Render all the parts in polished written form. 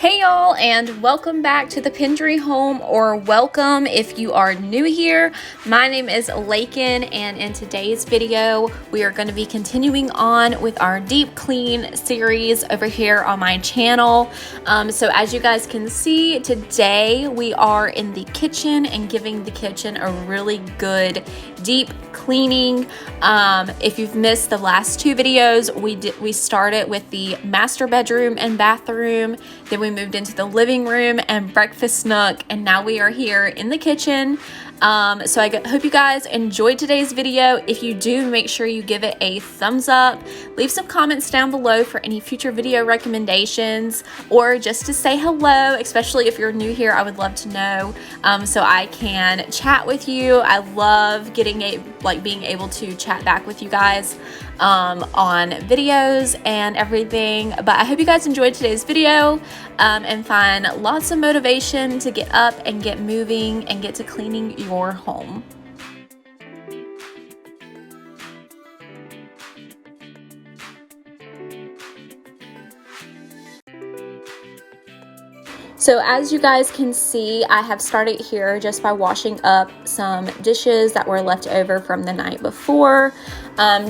Hey y'all, and welcome back to the Pendry Home, or welcome if you are new here. My name is Lakin, and in today's video we are going to be continuing on with our deep clean series over here on my channel. So as you guys can see, today we are in the kitchen and giving the kitchen a really good deep cleaning. If you've missed the last two videos, we started with the master bedroom and bathroom, then we moved into the living room and breakfast nook, and now we are here in the kitchen. So I hope you guys enjoyed today's video. If you do, make sure you give it a thumbs up. Leave some comments down below for any future video recommendations, or just to say hello, especially if you're new here. I would love to know, so I can chat with you. I love being able to chat back with you guys on videos and everything. But I hope you guys enjoyed today's video and find lots of motivation to get up and get moving and get to cleaning your home. So as you guys can see, I have started here just by washing up some dishes that were left over from the night before.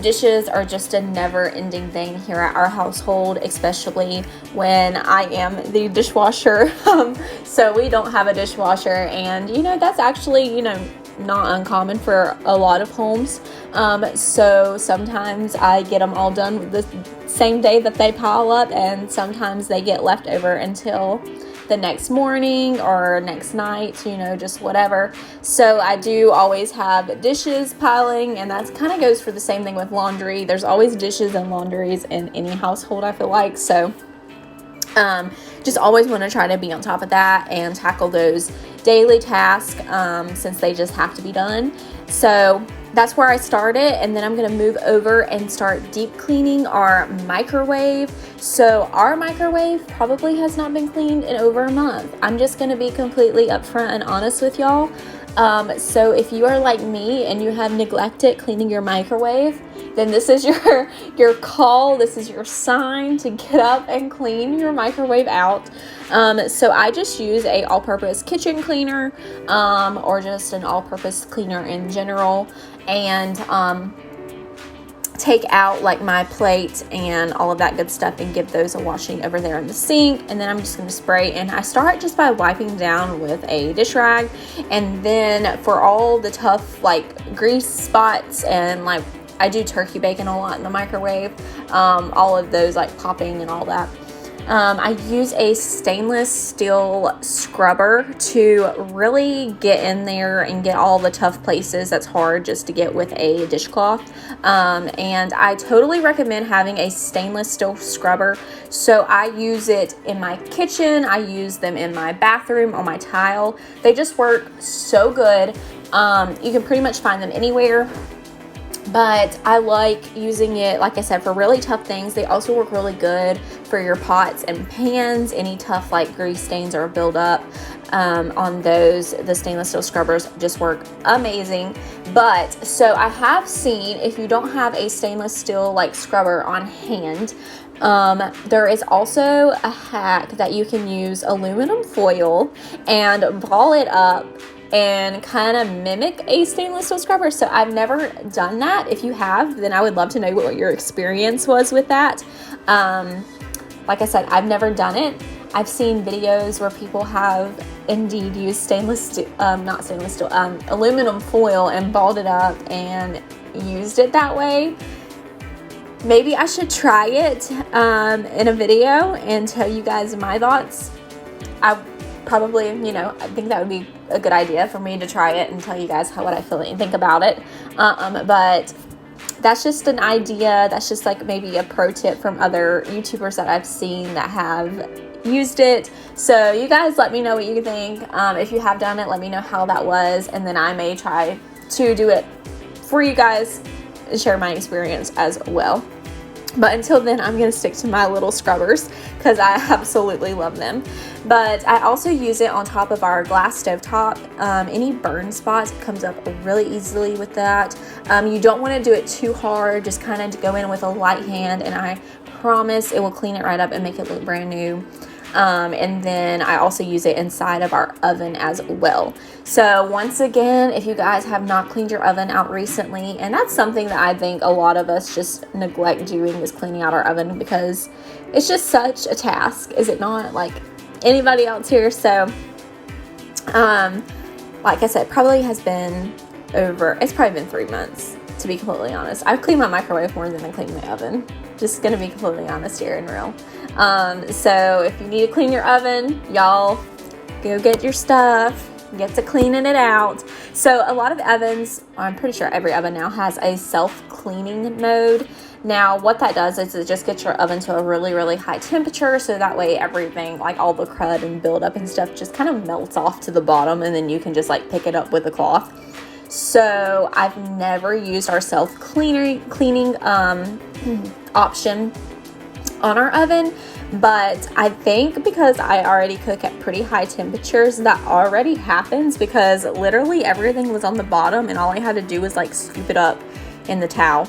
Dishes are just a never-ending thing here at our household, especially when I am the dishwasher. So we don't have a dishwasher, and that's actually not uncommon for a lot of homes. So sometimes I get them all done the same day that they pile up, and sometimes they get left over until the next morning or next night, just whatever. So I do always have dishes piling, and that kind of goes for the same thing with laundry. There's always dishes and laundries in any household, I feel like. So just always want to try to be on top of that and tackle those daily tasks, since they just have to be done. So that's where I started, and then I'm going to move over and start deep cleaning our microwave. So our microwave probably has not been cleaned in over a month. I'm just going to be completely upfront and honest with y'all. So if you are like me and you have neglected cleaning your microwave, then this is your call. This is your sign to get up and clean your microwave out. So I just use a all-purpose kitchen cleaner, or just an all-purpose cleaner in general, and take out like my plate and all of that good stuff and give those a washing over there in the sink. And then I'm just going to spray, and I start just by wiping down with a dish rag, and then for all the tough grease spots, and I do turkey bacon a lot in the microwave, all of those popping and all that, I use a stainless steel scrubber to really get in there and get all the tough places that's hard just to get with a dishcloth. And I totally recommend having a stainless steel scrubber. So I use it in my kitchen. I use them in my bathroom on my tile. They just work so good. You can pretty much find them anywhere. But I like using it, like I said, for really tough things. They also work really good for your pots and pans. Any tough grease stains or buildup on those, the stainless steel scrubbers just work amazing. But so I have seen, if you don't have a stainless steel scrubber on hand, there is also a hack that you can use aluminum foil and ball it up and kind of mimic a stainless steel scrubber. So I've never done that. If you have, then I would love to know what your experience was with that. Like I said, I've never done it. I've seen videos where people have indeed used aluminum foil and balled it up and used it that way. Maybe I should try it in a video and tell you guys my thoughts. I think that would be a good idea for me to try it and tell you guys what I feel and think about it. But that's just an idea. That's just maybe a pro tip from other YouTubers that I've seen that have used it. So you guys let me know what you think. If you have done it, let me know how that was, and then I may try to do it for you guys and share my experience as well. But until then, I'm going to stick to my little scrubbers because I absolutely love them. But I also use it on top of our glass stovetop. Any burn spots comes up really easily with that. You don't want to do it too hard. Just kind of go in with a light hand, and I promise it will clean it right up and make it look brand new. And then I also use it inside of our oven as well. So once again, if you guys have not cleaned your oven out recently, and that's something that I think a lot of us just neglect doing, is cleaning out our oven, because it's just such a task, is it not? Like anybody else here? So like I said, it's probably been 3 months, to be completely honest. I've cleaned my microwave more than I cleaned my oven. Just gonna be completely honest here and real. So if you need to clean your oven, y'all go get your stuff, get to cleaning it out. So a lot of ovens, I'm pretty sure every oven now has a self-cleaning mode. Now what that does is it just gets your oven to a really, really high temperature, so that way everything, like all the crud and buildup and stuff, just kind of melts off to the bottom, and then you can just like pick it up with a cloth. So I've never used our self-cleaning option on our oven, but I think because I already cook at pretty high temperatures, that already happens, because literally everything was on the bottom and all I had to do was like scoop it up in the towel.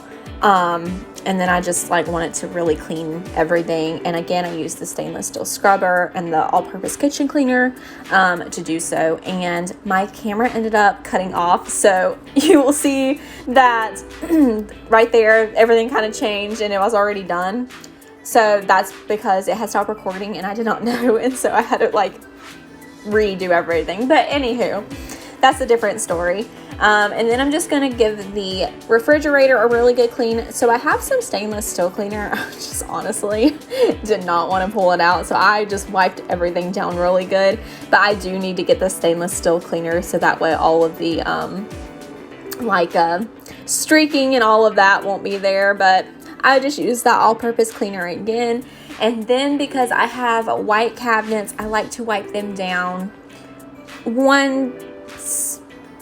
And then I just like wanted to really clean everything. And again, I used the stainless steel scrubber and the all-purpose kitchen cleaner to do so. And my camera ended up cutting off. So you will see that right there, everything kind of changed and it was already done. So that's because it had stopped recording and I did not know. And so I had to like redo everything. But anywho, that's a different story. And then I'm just going to give the refrigerator a really good clean. So I have some stainless steel cleaner. I just honestly did not want to pull it out. So I just wiped everything down really good. But I do need to get the stainless steel cleaner, so that way all of the streaking and all of that won't be there. But I just use that all-purpose cleaner again. And then because I have white cabinets, I like to wipe them down once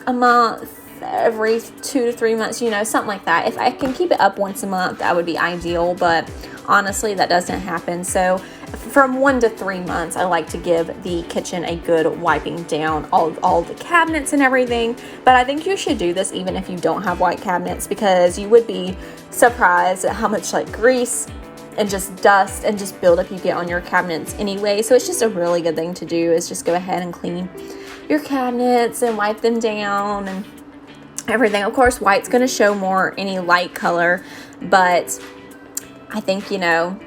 a month, every 2 to 3 months, you know, something like that. If I can keep it up once a month, that would be ideal, but honestly that doesn't happen. So from 1 to 3 months, I like to give the kitchen a good wiping down, all the cabinets and everything. But I think you should do this even if you don't have white cabinets, because you would be surprised at how much like grease and just dust and just buildup you get on your cabinets anyway. So it's just a really good thing to do, is just go ahead and clean your cabinets and wipe them down and everything. Of course, white's going to show more any light color, but I think, you know,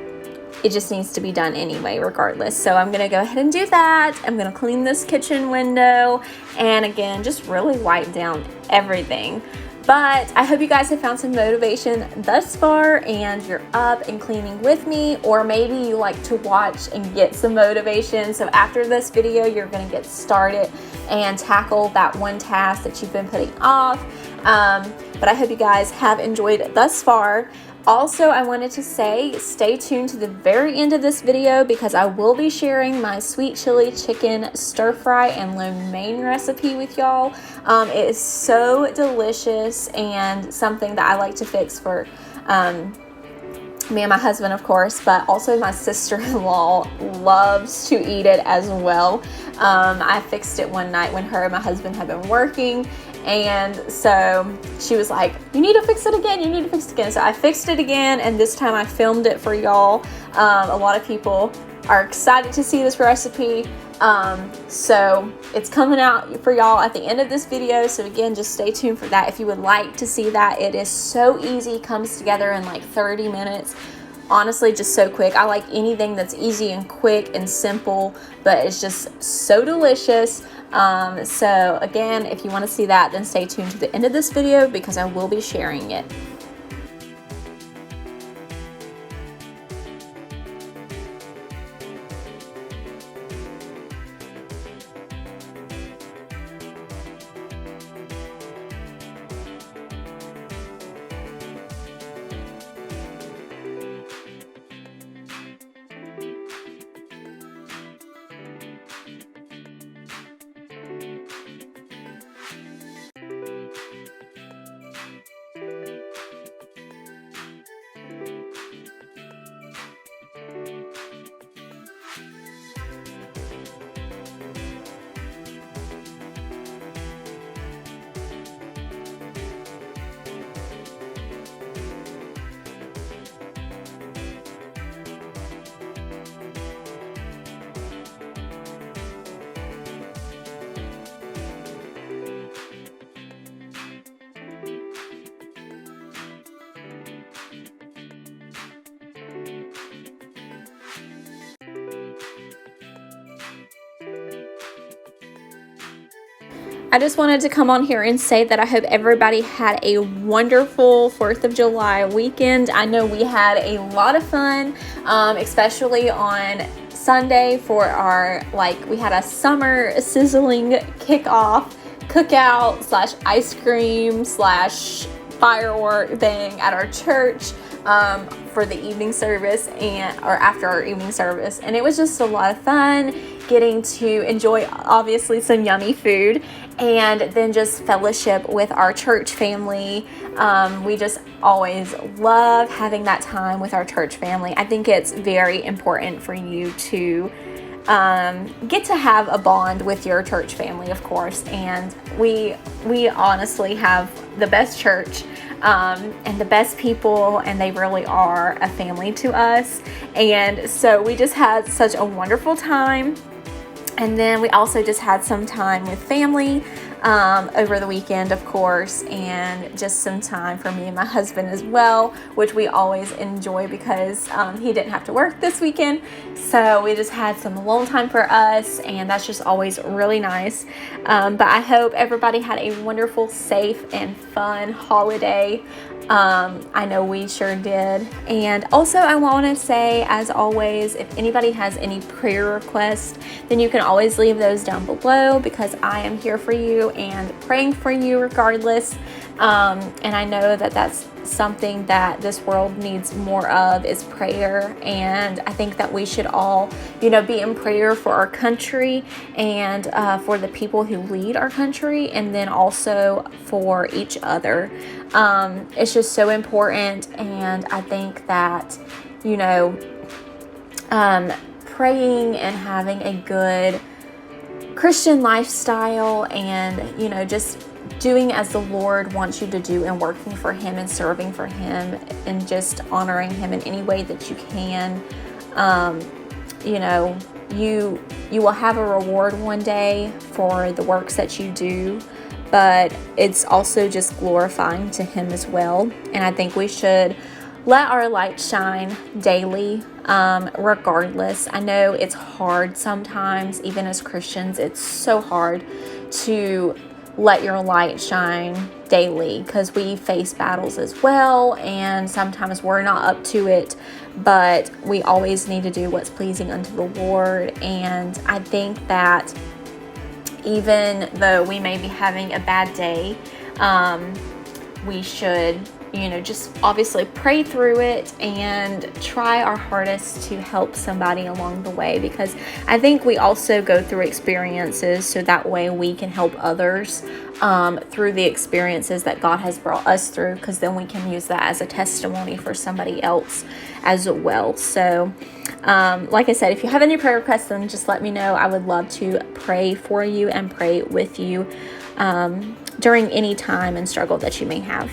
it just needs to be done anyway regardless. So I'm going to go ahead and do that. I'm going to clean this kitchen window and again just really wipe down everything. But I hope you guys have found some motivation thus far and you're up and cleaning with me, or maybe you like to watch and get some motivation. So after this video, you're going to get started and tackle that one task that you've been putting off. But I hope you guys have enjoyed it thus far. Also, I wanted to say, stay tuned to the very end of this video, because I will be sharing my sweet chili chicken stir fry and lo mein recipe with y'all. It is so delicious and something that I like to fix for me and my husband, of course, but also my sister-in-law loves to eat it as well. I fixed it one night when her and my husband had been working, and so she was like, you need to fix it again, you need to fix it again. So I fixed it again, and this time I filmed it for y'all. A lot of people are excited to see this recipe. So it's coming out for y'all at the end of this video. So again, just stay tuned for that if you would like to see that. It is so easy, comes together in like 30 minutes. Honestly, just so quick. I like anything that's easy and quick and simple, but it's just so delicious. So again, if you want to see that, then stay tuned to the end of this video, because I will be sharing it. I just wanted to come on here and say that I hope everybody had a wonderful 4th of July weekend. I know we had a lot of fun, especially on Sunday for our, we had a summer sizzling kickoff, cookout / ice cream / firework thing at our church for the evening service or after our evening service. And it was just a lot of fun getting to enjoy obviously some yummy food and then just fellowship with our church family. We just always love having that time with our church family. I think it's very important for you to get to have a bond with your church family, of course. And we honestly have the best church and the best people, and they really are a family to us. And so we just had such a wonderful time. And then we also just had some time with family over the weekend, of course, and just some time for me and my husband as well, which we always enjoy because he didn't have to work this weekend. So we just had some alone time for us, and that's just always really nice. But I hope everybody had a wonderful, safe, and fun holiday. I know we sure did. And also I want to say, as always, if anybody has any prayer requests, then you can always leave those down below, because I am here for you and praying for you regardless. And I know that that's something that this world needs more of, is prayer. And I think that we should all, be in prayer for our country and for the people who lead our country, and then also for each other. It's just so important. And I think that, praying and having a good Christian lifestyle and, just doing as the Lord wants you to do and working for Him and serving for Him and just honoring Him in any way that you can, you will have a reward one day for the works that you do, but it's also just glorifying to Him as well. And I think we should let our light shine daily, regardless. I know it's hard sometimes, even as Christians, it's so hard to let your light shine daily, because we face battles as well, and sometimes we're not up to it, but we always need to do what's pleasing unto the Lord. And I think that even though we may be having a bad day, we should just obviously pray through it and try our hardest to help somebody along the way, because I think we also go through experiences so that way we can help others through the experiences that God has brought us through, because then we can use that as a testimony for somebody else as well. So like I said, if you have any prayer requests, then just let me know. I would love to pray for you and pray with you during any time and struggle that you may have.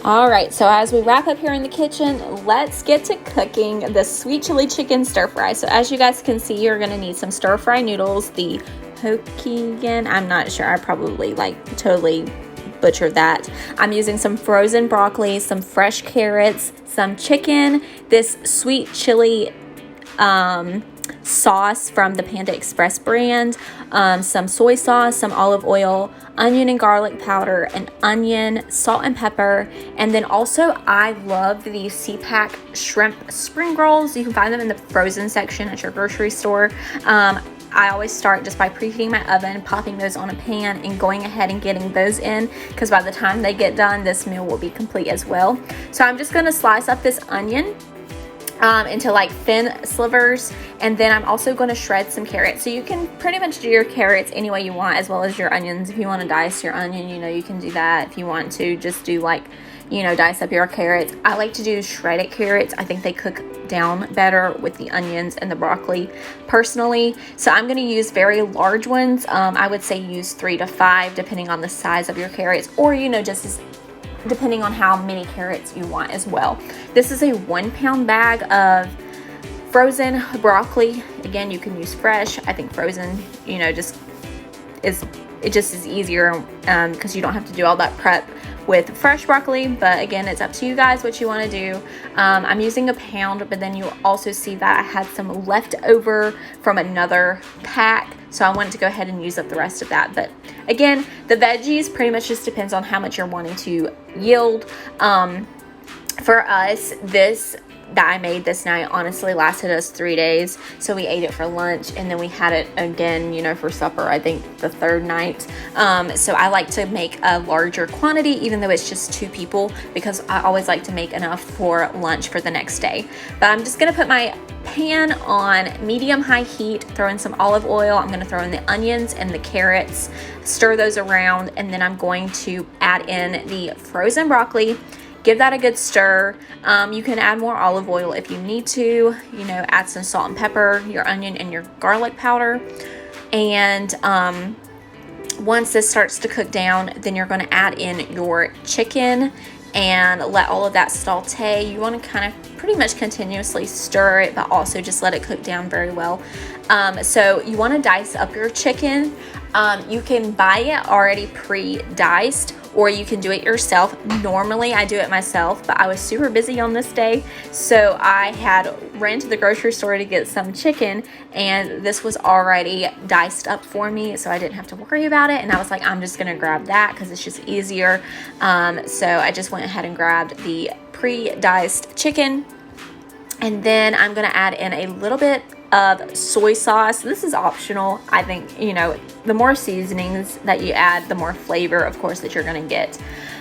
All right, so as we wrap up here in the kitchen, let's get to cooking the sweet chili chicken stir fry. So as you guys can see, you're gonna need some stir fry noodles, the Hokkien, I'm not sure, I probably like totally butchered that. I'm using some frozen broccoli, some fresh carrots, some chicken, this sweet chili sauce from the Panda Express brand, some soy sauce, some olive oil, onion and garlic powder, an onion, salt and pepper, and then also I love these C-Pack shrimp spring rolls. You can find them in the frozen section at your grocery store. I always start just by preheating my oven, popping those on a pan, and going ahead and getting those in, because by the time they get done, this meal will be complete as well. So I'm just going to slice up this onion into like thin slivers, and then I'm also going to shred some carrots. So you can pretty much do your carrots any way you want, as well as your onions. If you want to dice your onion, you can do that. If you want to just do like, dice up your carrots. I like to do shredded carrots. I think they cook down better with the onions and the broccoli personally. So I'm going to use very large ones. I would say use 3 to 5 depending on the size of your carrots, or just as depending on how many carrots you want as well. This is a 1 pound bag of frozen broccoli. Again, you can use fresh. I think frozen, just is easier because you don't have to do all that prep with fresh broccoli. But again, it's up to you guys what you want to do. I'm using 1 pound, but then you also see that I had some left over from another pack, so I wanted to go ahead and use up the rest of that. But again, the veggies pretty much just depends on how much you're wanting to yield. For us, this that I made this night honestly lasted us 3 days. So we ate it for lunch, and then we had it again, for supper, I think the 3rd night. So I like to make a larger quantity, even though it's just 2 people, because I always like to make enough for lunch for the next day. But I'm just gonna put my pan on medium-high heat, throw in some olive oil. I'm gonna throw in the onions and the carrots, stir those around, and then I'm going to add in the frozen broccoli. Give that a good stir. You can add more olive oil if you need to, add some salt and pepper, your onion and your garlic powder. And once this starts to cook down, then you're gonna add in your chicken and let all of that saute. You wanna kind of pretty much continuously stir it, but also just let it cook down very well. So you wanna dice up your chicken. You can buy it already pre-diced, or you can do it yourself. Normally I do it myself, but I was super busy on this day, so I had ran to the grocery store to get some chicken, and this was already diced up for me, so I didn't have to worry about it. And I was like, I'm just gonna grab that because it's just easier. So I just went ahead and grabbed the pre-diced chicken, and then I'm gonna add in a little bit of soy sauce. This is optional. I think, the more seasonings that you add, the more flavor, of course, that you're gonna get.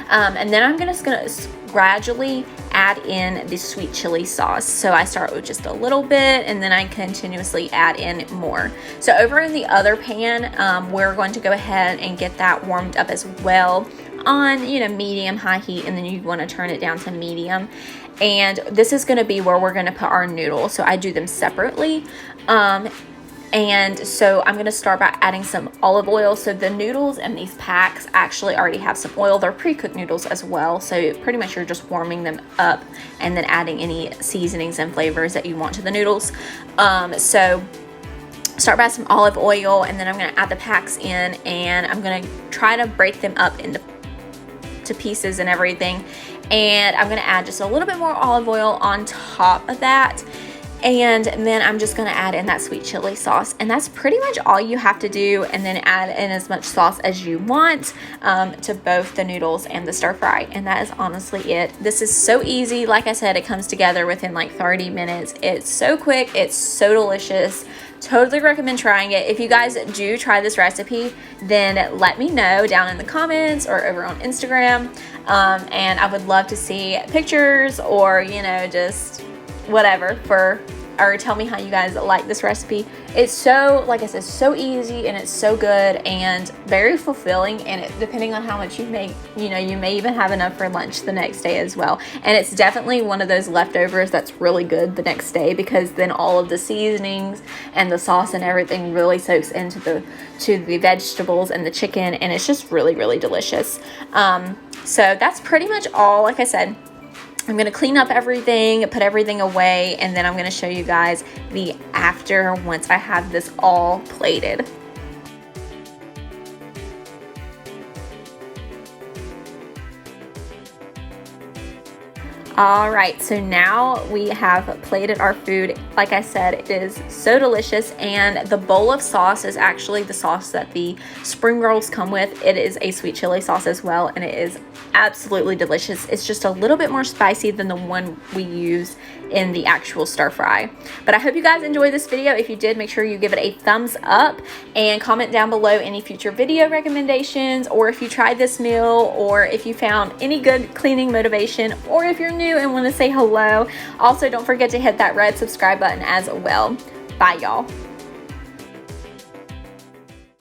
And then I'm just gonna gradually add in the sweet chili sauce. So I start with just a little bit, and then I continuously add in more. So over in the other pan, we're going to go ahead and get that warmed up as well on, medium high heat, and then you want to turn it down to medium. And this is going to be where we're going to put our noodles. So I do them separately. And so I'm going to start by adding some olive oil. So the noodles in these packs actually already have some oil. They're pre-cooked noodles as well. So pretty much you're just warming them up and then adding any seasonings and flavors that you want to the noodles. So start by some olive oil, and then I'm going to add the packs in, and I'm going to try to break them up into pieces and everything. And I'm going to add just a little bit more olive oil on top of that. And then I'm just going to add in that sweet chili sauce. And that's pretty much all you have to do. And then add in as much sauce as you want to both the noodles and the stir fry. And that is honestly it. This is so easy. Like I said, it comes together within like 30 minutes. It's so quick. It's so delicious. Totally recommend trying it. If you guys do try this recipe, then let me know down in the comments or over on Instagram. And I would love to see pictures or, just whatever for or tell me how you guys like this recipe. It's so, like I said, so easy and it's so good and very fulfilling, and depending on how much you make, you know, you may even have enough for lunch the next day as well. And it's definitely one of those leftovers that's really good the next day, because then all of the seasonings and the sauce and everything really soaks into the vegetables and the chicken, and it's just really, really delicious. So that's pretty much all. Like I said, I'm going to clean up everything, put everything away, and then I'm going to show you guys the after once I have this all plated. All right, so now we have plated our food. Like I said, it is so delicious, and the bowl of sauce is actually the sauce that the spring rolls come with. It is a sweet chili sauce as well, and it is absolutely delicious. It's just a little bit more spicy than the one we use in the actual stir fry. But I hope you guys enjoyed this video. If you did, make sure you give it a thumbs up and comment down below any future video recommendations, or if you tried this meal, or if you found any good cleaning motivation, or if you're new and want to say hello. Also, don't forget to hit that red subscribe button as well. Bye, y'all.